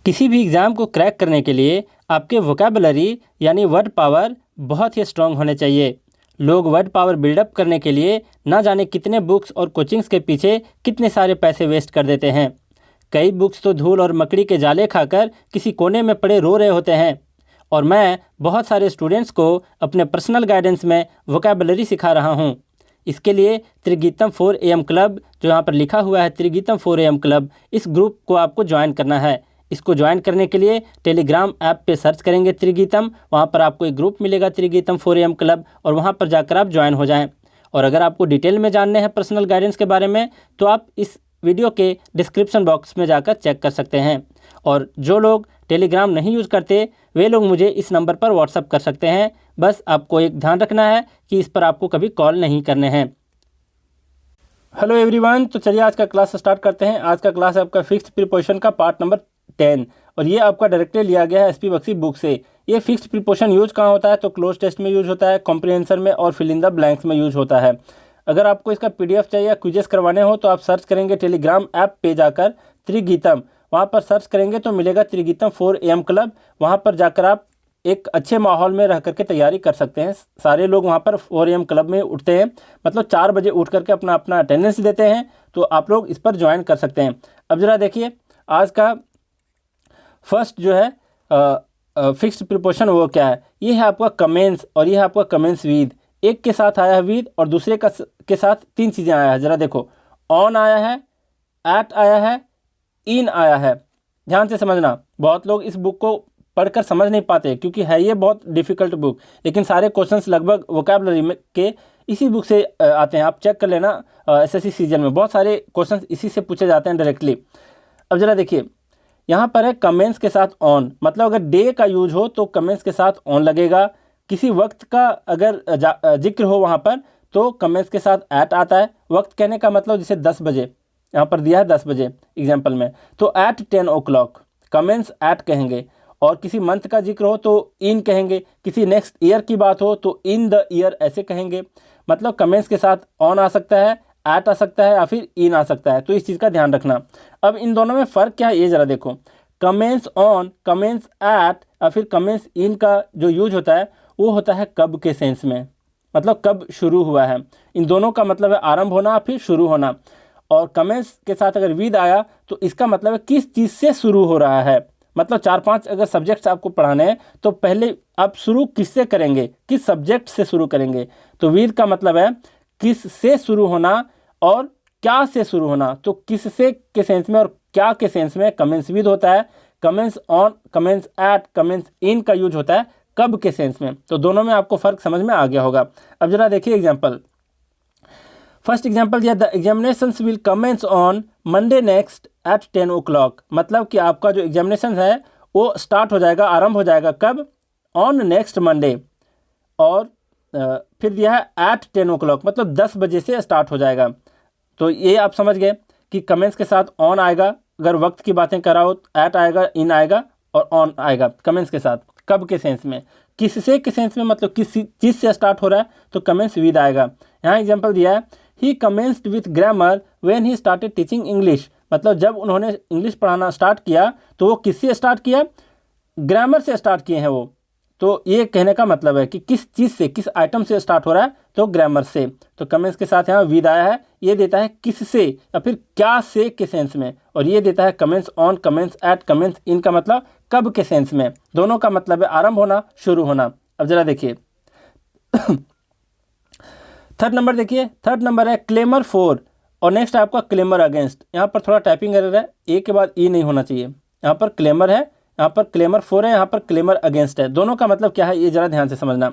किसी भी एग्ज़ाम को क्रैक करने के लिए आपके वोकैबुलरी यानी वर्ड पावर बहुत ही स्ट्रॉन्ग होने चाहिए। लोग वर्ड पावर बिल्डअप करने के लिए ना जाने कितने बुक्स और कोचिंग्स के पीछे कितने सारे पैसे वेस्ट कर देते हैं। कई बुक्स तो धूल और मकड़ी के जाले खाकर किसी कोने में पड़े रो रहे होते हैं। और मैं बहुत सारे स्टूडेंट्स को अपने पर्सनल गाइडेंस में वोकैबुलरी सिखा रहा हूँ। इसके लिए त्रिगीतम 4 AM क्लब, जो यहाँ पर लिखा हुआ है त्रिगीतम 4 AM क्लब, इस ग्रुप को आपको ज्वाइन करना है। इसको ज्वाइन करने के लिए टेलीग्राम ऐप पे सर्च करेंगे त्रिगीतम, वहाँ पर आपको एक ग्रुप मिलेगा त्रिगीतम 4 AM क्लब, और वहाँ पर जाकर आप ज्वाइन हो जाएं। और अगर आपको डिटेल में जानने हैं पर्सनल गाइडेंस के बारे में, तो आप इस वीडियो के डिस्क्रिप्शन बॉक्स में जाकर चेक कर सकते हैं। और जो लोग टेलीग्राम नहीं यूज़ करते वे लोग मुझे इस नंबर पर व्हाट्सअप कर सकते हैं। बस आपको एक ध्यान रखना है कि इस पर आपको कभी कॉल नहीं करने हैं। हेलो एवरीवन, तो चलिए आज का क्लास स्टार्ट करते हैं। आज का क्लास है आपका फिक्स्ड प्रीपोजिशन का पार्ट नंबर 10, और ये आपका डायरेक्टली लिया गया है एसपी बख्शी बुक से। ये फिक्स्ड प्रीपोजिशन यूज कहाँ होता है, तो क्लोज टेस्ट में यूज होता है, कॉम्प्रिहेंशन में और फिल इन द ब्लैंक्स में यूज होता है। अगर आपको इसका पीडीएफ चाहिए या क्विजेस करवाने हो तो आप सर्च करेंगे टेलीग्राम ऐप पे जाकर त्रिगीतम, वहाँ पर सर्च करेंगे तो मिलेगा त्रिगीतम 4 AM क्लब। वहाँ पर जाकर आप एक अच्छे माहौल में रह करके तैयारी कर सकते हैं। सारे लोग वहाँ पर 4 AM क्लब में उठते हैं, मतलब 4 बजे उठ करके अपना अपना अटेंडेंस देते हैं, तो आप लोग इस पर ज्वाइन कर सकते हैं। अब ज़रा देखिए आज का फर्स्ट जो है फिक्स्ड प्रीपोजिशन वो क्या है। ये है आपका कमेंस, और ये है आपका कमेंस विद। एक के साथ आया है विद, और दूसरे के साथ 3 चीज़ें आया है। ज़रा देखो, ऑन आया है, एट आया है, इन आया है। ध्यान से समझना, बहुत लोग इस बुक को पढ़कर समझ नहीं पाते क्योंकि है ये बहुत डिफ़िकल्ट बुक, लेकिन सारे क्वेश्चंस लगभग वोकैबुलरी में के इसी बुक से आते हैं। आप चेक कर लेना, एसएससी सीजन में बहुत सारे क्वेश्चंस इसी से पूछे जाते हैं डायरेक्टली। अब ज़रा देखिए, यहाँ पर है कमेंस के साथ ऑन, मतलब अगर डे का यूज हो तो कमेंस के साथ ऑन लगेगा। किसी वक्त का अगर जिक्र हो वहाँ पर तो कमेंस के साथ एट आता है। वक्त कहने का मतलब जैसे 10 बजे, यहाँ पर दिया है 10 बजे एग्जाम्पल में, तो एट 10 o'clock कमेंस एट कहेंगे। और किसी मंथ का जिक्र हो तो इन कहेंगे, किसी नेक्स्ट ईयर की बात हो तो इन द ईयर ऐसे कहेंगे। मतलब कमेंस के साथ ऑन आ सकता है, एट आ सकता है, या फिर इन आ सकता है, तो इस चीज़ का ध्यान रखना। अब इन दोनों में फ़र्क क्या है ये ज़रा देखो। कमेंस ऑन, कमेंस एट या फिर कमेंस इन का जो यूज होता है वो होता है कब के सेंस में, मतलब कब शुरू हुआ है। इन दोनों का मतलब है आरंभ होना फिर शुरू होना। और कमेंस के साथ अगर विद आया तो इसका मतलब है किस चीज़ से शुरू हो रहा है। मतलब 4-5 अगर सब्जेक्ट्स आपको पढ़ाने हैं तो पहले आप शुरू किससे करेंगे, किस सब्जेक्ट से शुरू करेंगे। तो विद का मतलब है किस से शुरू होना और क्या से शुरू होना। तो किस से के सेंस में और क्या के सेंस में कमेंस विद होता है। Commences on, commences at, commences in का यूज होता है कब के सेंस में। तो दोनों में आपको फ़र्क समझ में आ गया होगा। अब जरा देखिए एग्जाम्पल। फर्स्ट एग्जाम्पल दिया, the examinations will commence on Monday next at 10 o'clock। मतलब कि आपका जो एग्जामिनेशन है वो स्टार्ट हो जाएगा, आरंभ हो जाएगा कब, ऑन नेक्स्ट मंडे। और फिर दिया है एट 10 o'clock, मतलब 10 बजे से स्टार्ट हो जाएगा। तो ये आप समझ गए कि कमेंस के साथ ऑन आएगा, अगर वक्त की बातें कराओ एट आएगा, इन आएगा और ऑन आएगा कमेंस के साथ कब के सेंस में। किससे के सेंस में मतलब किस चीज़ से स्टार्ट हो रहा है तो कमेंस विद आएगा। यहाँ एग्जाम्पल दिया है, he commenced with grammar when he started teaching English. मतलब जब उन्होंने इंग्लिश पढ़ाना स्टार्ट किया तो वो किससे स्टार्ट किया, ग्रामर से स्टार्ट किए हैं वो। तो ये कहने का मतलब है कि किस चीज़ से, किस आइटम से स्टार्ट हो रहा है तो ग्रामर से। तो कमेंस के साथ यहाँ विद आया है, ये देता है किस से या फिर क्या से के सेंस में, और ये देता है commences on, commences at, commences in का मतलब कब के सेंस में। दोनों का मतलब है आरंभ होना, शुरू होना। अब जरा देखिए थर्ड नंबर देखिए, थर्ड नंबर है क्लेमर फॉर, और नेक्स्ट है आपका क्लेमर अगेंस्ट। यहाँ पर थोड़ा टाइपिंग एरर है, ए के बाद ई नहीं होना चाहिए। यहाँ पर क्लेमर है, यहाँ पर क्लेमर फॉर है, यहाँ पर क्लेमर अगेंस्ट है। दोनों का मतलब क्या है ये ज़रा ध्यान से समझना।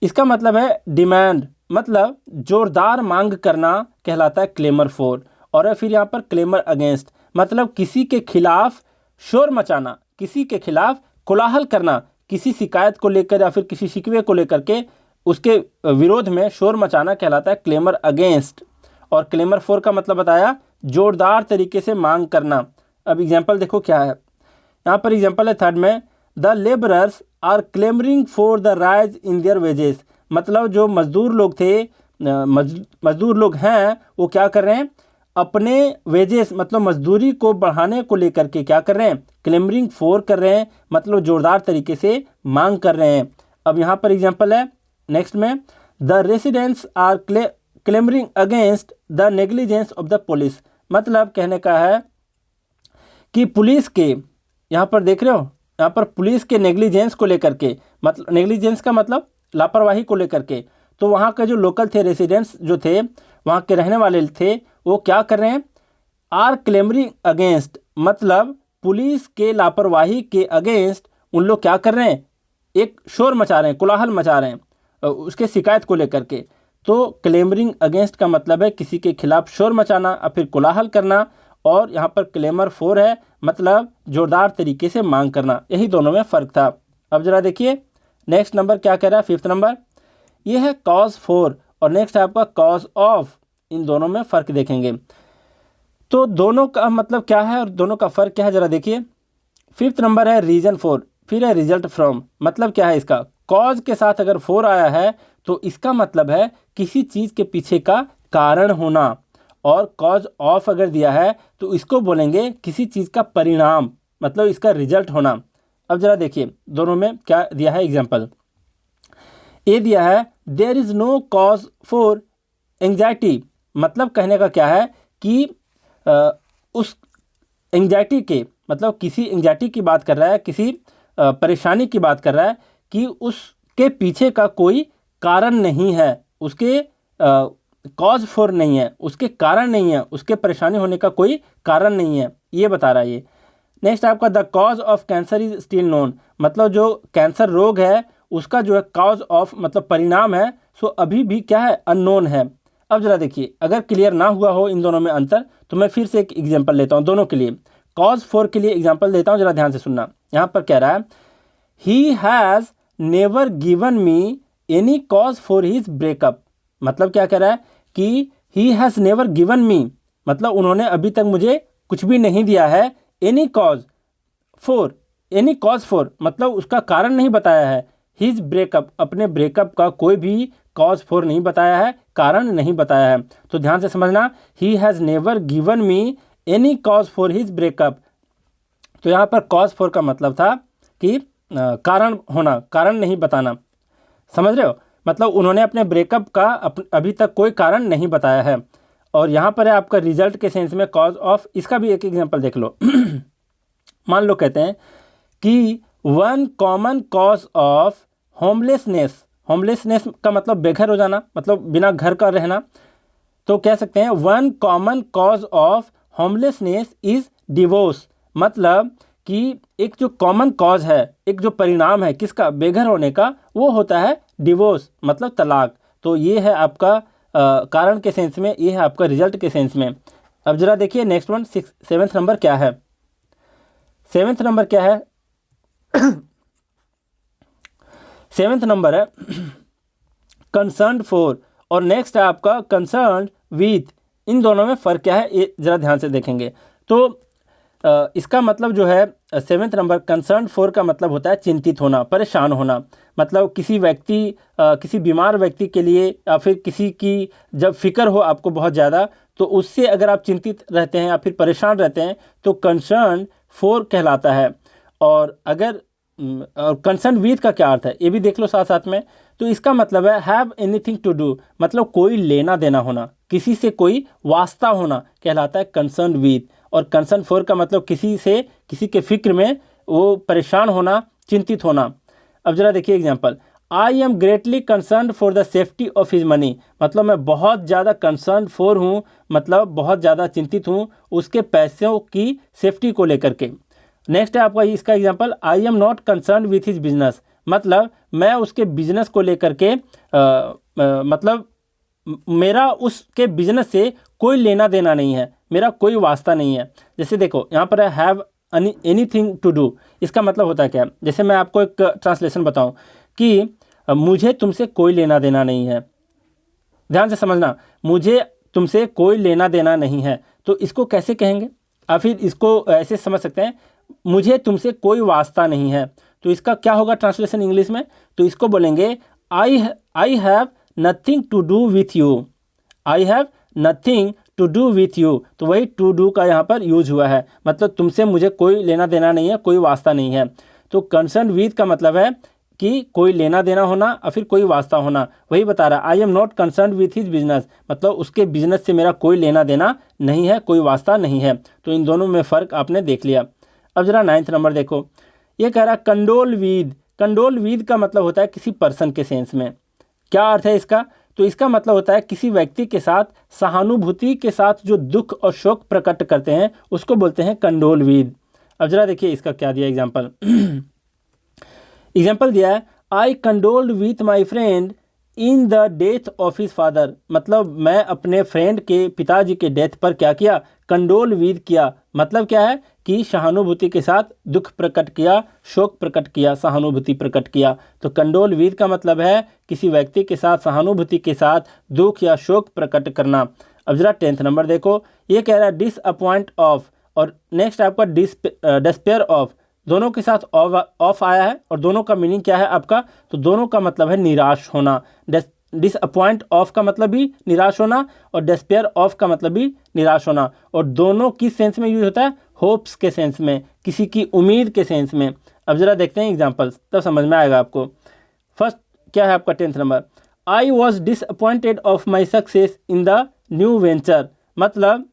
इसका मतलब है डिमांड, मतलब जोरदार मांग करना कहलाता है क्लेमर फॉर। और फिर यहाँ पर क्लेमर अगेंस्ट, मतलब किसी के खिलाफ शोर मचाना, किसी के खिलाफ कोलाहल करना, किसी शिकायत को लेकर या फिर किसी शिकवे को लेकर के उसके विरोध में शोर मचाना कहलाता है क्लेमर अगेंस्ट। और क्लेमर फॉर का मतलब बताया जोरदार तरीके से मांग करना। अब एग्जाम्पल देखो क्या है, यहाँ पर एग्जाम्पल है थर्ड में, the labourers are clamouring for the rise in their wages. मतलब जो मजदूर लोग थे, मजदूर लोग हैं वो क्या कर रहे हैं, अपने वेजेस मतलब मजदूरी को बढ़ाने को लेकर के क्या कर रहे हैं, क्लेमरिंग फॉर कर रहे हैं, मतलब जोरदार तरीके से मांग कर रहे हैं। अब यहाँ पर एग्जांपल है नेक्स्ट में, the residents are clamouring against the negligence of the police. मतलब कहने का है कि पुलिस के, यहाँ पर देख रहे हो, यहाँ पर पुलिस के नेग्लिजेंस को लेकर के, मतलब नेग्लिजेंस का मतलब लापरवाही को लेकर के, तो वहाँ के जो लोकल थे, रेसिडेंट्स जो थे, वहाँ के रहने वाले थे, वो क्या कर रहे हैं, आर क्लेमरिंग अगेंस्ट, मतलब पुलिस के लापरवाही के अगेंस्ट उन लोग क्या कर रहे हैं, एक शोर मचा रहे हैं, कोलाहल मचा रहे हैं उसके शिकायत को लेकर के। तो क्लेमरिंग अगेंस्ट का मतलब है किसी के खिलाफ शोर मचाना और फिर कोलाहल करना, और यहाँ पर क्लेमर फॉर है मतलब जोरदार तरीके से मांग करना। यही दोनों में फ़र्क था। अब जरा देखिए नेक्स्ट नंबर क्या कह रहा है, 5th नंबर, ये है कॉज फॉर और नेक्स्ट है आपका कॉज ऑफ। इन दोनों में फ़र्क देखेंगे तो दोनों का मतलब क्या है और दोनों का फ़र्क क्या है, ज़रा देखिए। 5th नंबर है रीज़न फॉर, फिर है रिजल्ट फ्रॉम। मतलब क्या है इसका, कॉज के साथ अगर फॉर आया है तो इसका मतलब है किसी चीज़ के पीछे का कारण होना, और कॉज ऑफ अगर दिया है तो इसको बोलेंगे किसी चीज़ का परिणाम, मतलब इसका रिजल्ट होना। अब ज़रा देखिए दोनों में क्या दिया है एग्जाम्पल। ए दिया है there is no cause for anxiety, मतलब कहने का क्या है कि उस एंग्जाइटी के, मतलब किसी एंग्जाइटी की बात कर रहा है, किसी परेशानी की बात कर रहा है कि उसके पीछे का कोई कारण नहीं है, उसके कॉज फॉर नहीं है, उसके कारण नहीं है, उसके परेशानी होने का कोई कारण नहीं है, ये बता रहा है ये। नेक्स्ट आपका the cause of cancer is still known, मतलब जो कैंसर रोग है उसका जो है कॉज ऑफ मतलब परिणाम है, सो अभी भी क्या है, अननोन है। अब जरा देखिए अगर क्लियर ना हुआ हो इन दोनों में अंतर तो मैं फिर से एक एग्जांपल लेता हूँ दोनों के लिए। कॉज फॉर के लिए एग्जांपल देता हूँ, जरा ध्यान से सुनना। यहाँ पर कह रहा है he has never given me any cause for his breakup, मतलब क्या कह रहा है कि he has never given me, मतलब उन्होंने अभी तक मुझे कुछ भी नहीं दिया है, any cause for, any cause for मतलब उसका कारण नहीं बताया है, हिज ब्रेकअप अपने ब्रेकअप का कोई भी कॉज फॉर नहीं बताया है, कारण नहीं बताया है। तो ध्यान से समझना, he has never given me any cause for his breakup. तो यहाँ पर कॉज फॉर का मतलब था कि कारण होना, कारण नहीं बताना, समझ रहे हो, मतलब उन्होंने अपने ब्रेकअप का अभी तक कोई कारण नहीं बताया है। और यहाँ पर है आपका रिजल्ट के सेंस में कॉज ऑफ, इसका भी एक एग्जांपल देख लो। मान लो कहते हैं कि one common cause of homelessness, homelessness का मतलब बेघर हो जाना, मतलब बिना घर का रहना, तो कह सकते हैं one common cause of homelessness is divorce, मतलब कि एक जो कॉमन कॉज है, एक जो परिणाम है किसका, बेघर होने का, वो होता है डिवोर्स मतलब तलाक। तो ये है आपका कारण के सेंस में, ये है आपका रिजल्ट के सेंस में। अब जरा देखिए नेक्स्ट वन, 7th नंबर क्या है, 7th नंबर क्या है, 7th नंबर है कंसर्न फॉर और नेक्स्ट है आपका कंसर्न विथ। इन दोनों में फ़र्क क्या है ये ज़रा ध्यान से देखेंगे। तो इसका मतलब जो है 7th नंबर कंसर्न फॉर का मतलब होता है चिंतित होना, परेशान होना, मतलब किसी व्यक्ति किसी बीमार व्यक्ति के लिए या फिर किसी की जब फिक्र हो आपको बहुत ज़्यादा, तो उससे अगर आप चिंतित रहते हैं या फिर परेशान रहते हैं तो कंसर्न फॉर कहलाता है। और अगर कंसर्न विथ का क्या अर्थ है ये भी देख लो साथ साथ में। तो इसका मतलब है हैव एनीथिंग टू डू, मतलब कोई लेना देना होना, किसी से कोई वास्ता होना कहलाता है कंसर्न विथ। और कंसर्न फॉर का मतलब किसी से, किसी के फिक्र में वो परेशान होना, चिंतित होना। अब जरा देखिए example, I am greatly concern for the safety of his money, मतलब मैं बहुत ज़्यादा कंसर्न फॉर हूँ, मतलब बहुत ज़्यादा चिंतित हूँ उसके पैसों की सेफ्टी को लेकर के। नेक्स्ट है आपका इसका example, I am not concern with his business, मतलब मैं उसके बिजनेस को लेकर के मतलब मेरा उसके बिजनेस से कोई लेना देना नहीं है, मेरा कोई वास्ता नहीं है। जैसे देखो यहाँ पर है हैव एनीथिंग टू डू, इसका मतलब होता है क्या, जैसे मैं आपको एक ट्रांसलेशन बताऊं कि मुझे तुमसे कोई लेना देना नहीं है, ध्यान से समझना, मुझे तुमसे कोई लेना देना नहीं है, तो इसको कैसे कहेंगे, या फिर इसको ऐसे समझ सकते हैं मुझे तुमसे कोई वास्ता नहीं है, तो इसका क्या होगा ट्रांसलेशन इंग्लिश में, तो इसको बोलेंगे I have nothing to do with you, I have nothing to do with you, तो वही टू डू का यहाँ पर यूज हुआ है, मतलब तुमसे मुझे कोई लेना देना नहीं है, कोई वास्ता नहीं है। तो कंसर्न विथ का मतलब है कि कोई लेना देना होना और फिर कोई वास्ता होना, वही बता रहा है। I am not concern with his business, मतलब उसके बिजनेस से मेरा कोई लेना देना नहीं है, कोई वास्ता नहीं है। तो इन दोनों में फ़र्क आपने देख लिया। अब जरा 9th नंबर देखो, ये कह रहा है कंडोल विद। कंडोल विद का मतलब होता है किसी पर्सन के सेंस में। क्या अर्थ है इसका? तो इसका मतलब होता है किसी व्यक्ति के साथ सहानुभूति के साथ जो दुख और शोक प्रकट करते हैं उसको बोलते हैं कंडोल विद। अब जरा देखिए इसका क्या दिया एग्जाम्पल। एग्जाम्पल दिया है, I condoled with my friend in the death of his father, मतलब मैं अपने फ्रेंड के पिताजी के डेथ पर क्या किया? कंडोल विद किया। मतलब क्या है कि सहानुभूति के साथ दुख प्रकट किया, शोक प्रकट किया, सहानुभूति प्रकट किया। तो कंडोल विद का मतलब है किसी व्यक्ति के साथ सहानुभूति के साथ दुख या शोक प्रकट करना। अब जरा 10th नंबर देखो, ये कह रहा है डिसअपॉइंट ऑफ, और नेक्स्ट आपका डिस्पेयर ऑफ, दोनों के साथ ऑफ आया है और दोनों का मीनिंग क्या है आपका? तो दोनों का मतलब है निराश होना। डिसअपॉइंट ऑफ का मतलब भी निराश होना और डिस्पेयर ऑफ का मतलब भी निराश होना, और दोनों किस सेंस में यूज होता है? होप्स के सेंस में, किसी की उम्मीद के सेंस में। अब जरा देखते हैं एग्जाम्पल्स, तब समझ में आएगा आपको। फर्स्ट क्या है आपका 10th number, I was disappointed of my success in the new venture, मतलब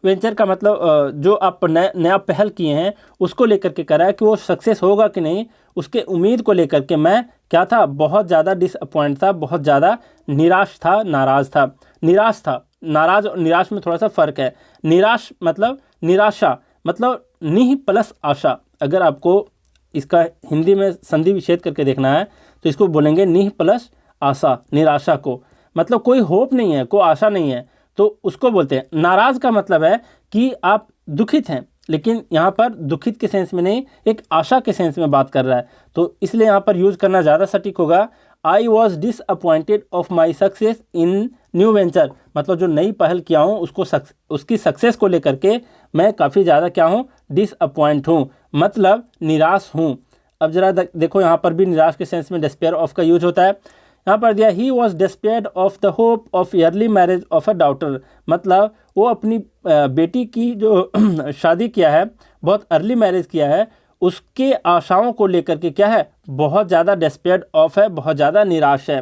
वेंचर का मतलब जो आप नया पहल किए हैं उसको लेकर के कह रहा है कि वो सक्सेस होगा कि नहीं, उसके उम्मीद को लेकर के मैं क्या था? बहुत ज़्यादा डिसअपॉइंट था, बहुत ज़्यादा निराश था, नाराज़ था। निराश था, नाराज़ और निराश में थोड़ा सा फ़र्क है। निराश मतलब निराशा, मतलब निह प्लस आशा। अगर आपको इसका हिंदी में संधि विच्छेद करके देखना है तो इसको बोलेंगे निह प्लस आशा, निराशा को, मतलब कोई होप नहीं है, कोई आशा नहीं है, तो उसको बोलते हैं। नाराज़ का मतलब है कि आप दुखित हैं, लेकिन यहाँ पर दुखित के सेंस में नहीं, एक आशा के सेंस में बात कर रहा है, तो इसलिए यहाँ पर यूज़ करना ज़्यादा सटीक होगा। I was disappointed of my success in new venture, मतलब जो नई पहल किया हूँ उसकी सक्सेस को लेकर के मैं काफ़ी ज़्यादा क्या हूँ? डिसअपॉइंट हूँ, मतलब निराश हूँ। अब जरा देखो यहाँ पर भी निराश के सेंस में डिस्पेयर ऑफ का यूज होता है। यहाँ पर दिया he was despaired of the hope of yearly marriage of a daughter, मतलब वो अपनी बेटी की जो शादी किया है, बहुत अर्ली मैरिज किया है, उसके आशाओं को लेकर के क्या है? बहुत ज़्यादा डिस्पेयर्ड ऑफ है, बहुत ज़्यादा निराश है।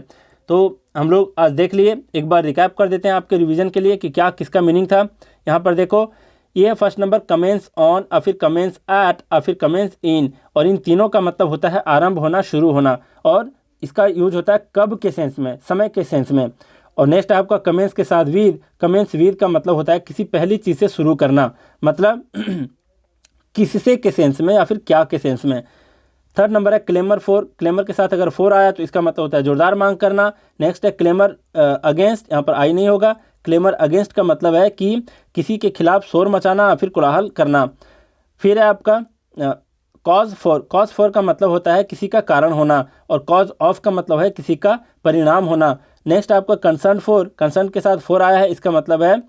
तो हम लोग आज देख लिए, एक बार रिकैप कर देते हैं आपके रिवीजन के लिए कि क्या किसका मीनिंग था। यहाँ पर देखो, ये फर्स्ट नंबर कमेंस ऑन, और फिर कमेंस एट, और फिर कमेंस इन, और इन तीनों का मतलब होता है आरंभ होना, शुरू होना, और इसका यूज होता है कब के सेंस में? समय के सेंस में। और नेक्स्ट है आपका कमेंस के साथ विद। कमेंस विद का मतलब होता है किसी पहली चीज़ से शुरू करना, मतलब किससे के सेंस में या फिर क्या के सेंस में। थर्ड नंबर है क्लेमर फॉर। क्लेमर के साथ अगर फॉर आया तो इसका मतलब होता है जोरदार मांग करना। नेक्स्ट है क्लेमर अगेंस्ट, यहाँ पर आई नहीं होगा। क्लेमर अगेंस्ट का मतलब है कि किसी के खिलाफ शोर मचाना या फिर कोलाहल करना। फिर है आपका कॉज फॉर। कॉज फॉर का मतलब होता है किसी का कारण होना, और कॉज ऑफ का मतलब है किसी का परिणाम होना। नेक्स्ट आपका कंसर्न फॉर। कंसर्न के साथ फॉर आया है, इसका मतलब है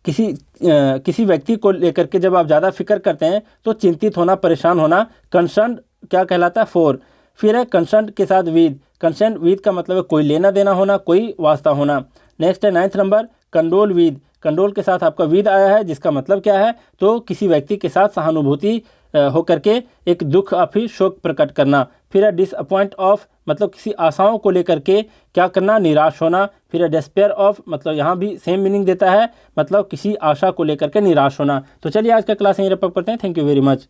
किसी व्यक्ति को लेकर के जब आप ज़्यादा फिक्र करते हैं तो चिंतित होना, परेशान होना। कंसर्न क्या कहलाता है? फॉर। फिर है कंसर्न के साथ विद। कंसर्न विद का मतलब है कोई लेना देना होना, कोई वास्ता होना। नेक्स्ट है 9th number condole with. Condole के साथ आपका विद आया है, जिसका मतलब क्या है? तो किसी व्यक्ति के साथ सहानुभूति होकर के एक दुख या फिर शोक प्रकट करना। फिर है डिसअपॉइंट ऑफ, मतलब किसी आशाओं को लेकर के क्या करना? निराश होना। फिर है डिस्पेयर ऑफ, मतलब यहाँ भी सेम मीनिंग देता है, मतलब किसी आशा को लेकर के निराश होना। तो चलिए आज का क्लास यहीं रैप अप करते हैं। Thank you very much.